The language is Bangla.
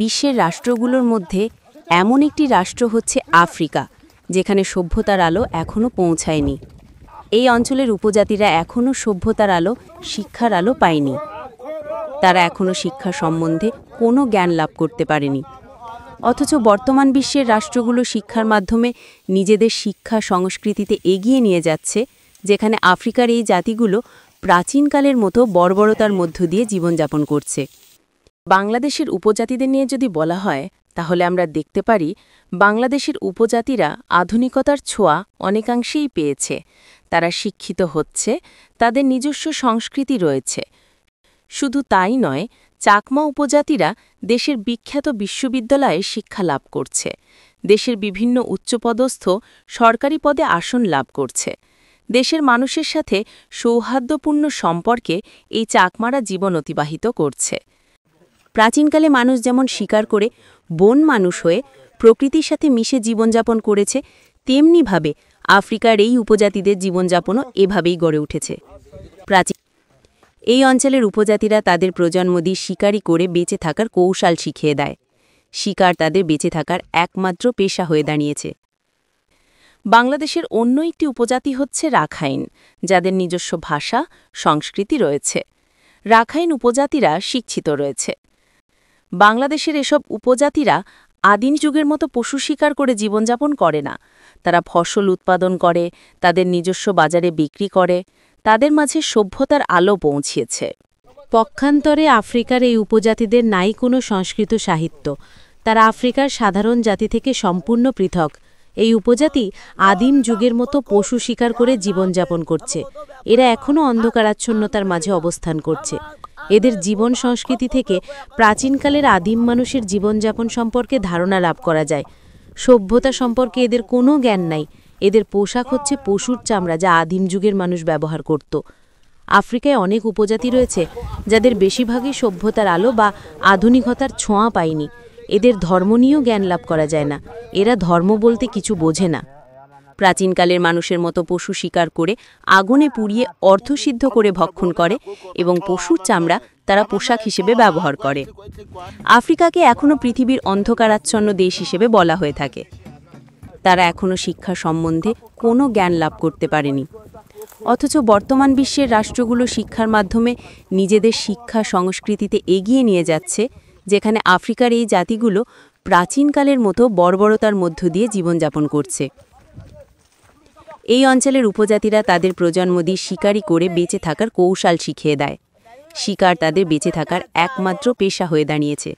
বিশ্বের রাষ্ট্রগুলোর মধ্যে এমন একটি রাষ্ট্র হচ্ছে আফ্রিকা, যেখানে সভ্যতার আলো এখনও পৌঁছায়নি। এই অঞ্চলের উপজাতিরা এখনও সভ্যতার আলো, শিক্ষার আলো পায়নি। তারা এখনও শিক্ষা সম্বন্ধে কোনো জ্ঞান লাভ করতে পারেনি। অথচ বর্তমান বিশ্বের রাষ্ট্রগুলো শিক্ষার মাধ্যমে নিজেদের শিক্ষা সংস্কৃতিতে এগিয়ে নিয়ে যাচ্ছে, যেখানে আফ্রিকার এই জাতিগুলো প্রাচীনকালের মতো বর্বরতার মধ্য দিয়ে জীবনযাপন করছে। বাংলাদেশের উপজাতিদের নিয়ে যদি বলা হয়, তাহলে আমরা দেখতে পারি বাংলাদেশের উপজাতিরা আধুনিকতার ছোঁয়া অনেকাংশেই পেয়েছে। তারা শিক্ষিত হচ্ছে, তাদের নিজস্ব সংস্কৃতি রয়েছে। শুধু তাই নয়, চাকমা উপজাতিরা দেশের বিখ্যাত বিশ্ববিদ্যালয়ে শিক্ষা লাভ করছে। দেশের বিভিন্ন উচ্চপদস্থ সরকারি পদে আসন লাভ করছে। দেশের মানুষের সাথে সৌহার্দ্যপূর্ণ সম্পর্কে এই চাকমারা জীবন অতিবাহিত করছে। প্রাচীনকালে মানুষ যেমন শিকার করে বন মানুষ হয়ে প্রকৃতির সাথে মিশে জীবনযাপন করেছে, তেমনিভাবে আফ্রিকার এই উপজাতিদের জীবনযাপনও এভাবেই গড়ে উঠেছে। এই অঞ্চলের উপজাতিরা তাদের প্রজন্ম দিয়ে শিকারি করে বেঁচে থাকার কৌশল শিখিয়ে দেয়। শিকার তাদের বেঁচে থাকার একমাত্র পেশা হয়ে দাঁড়িয়েছে। বাংলাদেশের অন্য একটি উপজাতি হচ্ছে রাখাইন, যাদের নিজস্ব ভাষা, সংস্কৃতি রয়েছে। রাখাইন উপজাতিরা শিক্ষিত রয়েছে। বাংলাদেশের এসব উপজাতিরা আদিম যুগের মতো পশু শিকার করে জীবনযাপন করে না। তারা ফসল উৎপাদন করে, তাদের নিজস্ব বাজারে বিক্রি করে। তাদের মাঝে সভ্যতার আলো পৌঁছিয়েছে। পক্ষান্তরে আফ্রিকার এই উপজাতিদের নাই কোনো সংস্কৃত সাহিত্য। তারা আফ্রিকার সাধারণ জাতি থেকে সম্পূর্ণ পৃথক। এই উপজাতি আদিম যুগের মতো পশু শিকার করে জীবনযাপন করছে। এরা এখনও অন্ধকারাচ্ছন্নতার মাঝে অবস্থান করছে। এদের জীবন সংস্কৃতি থেকে প্রাচীনকালের আদিম মানুষের জীবনযাপন সম্পর্কে ধারণা লাভ করা যায়। সভ্যতা সম্পর্কে এদের কোনো জ্ঞান নাই। এদের পোশাক হচ্ছে পশুর চামড়া, যা আদিম যুগের মানুষ ব্যবহার করত। আফ্রিকায় অনেক উপজাতি রয়েছে যাদের বেশিরভাগই সভ্যতার আলো বা আধুনিকতার ছোঁয়া পায়নি। এদের ধর্ম নিয়েও জ্ঞান লাভ করা যায় না। এরা ধর্ম বলতে কিছু বোঝে না। প্রাচীনকালের মানুষের মতো পশু শিকার করে আগুনে পুড়িয়ে অর্থসিদ্ধ করে ভক্ষণ করে এবং পশুর চামড়া তারা পোশাক হিসেবে ব্যবহার করে। আফ্রিকাকে এখনও পৃথিবীর অন্ধকারাচ্ছন্ন দেশ হিসেবে বলা হয়ে থাকে। তারা এখনও শিক্ষা সম্বন্ধে কোনো জ্ঞান লাভ করতে পারেনি। অথচ বর্তমান বিশ্বের রাষ্ট্রগুলো শিক্ষার মাধ্যমে নিজেদের শিক্ষা সংস্কৃতিতে এগিয়ে নিয়ে যাচ্ছে, যেখানে আফ্রিকার এই জাতিগুলো প্রাচীনকালের মতো বর্বরতার মধ্য দিয়ে জীবনযাপন করছে। এই অঞ্চলের উপজাতিরা তাদের প্রজন্ম দিয়ে শিকারি করে বেঁচে থাকার কৌশল শিখিয়ে দেয়। শিকার তাদের বেঁচে থাকার একমাত্র পেশা হয়ে দাঁড়িয়েছে।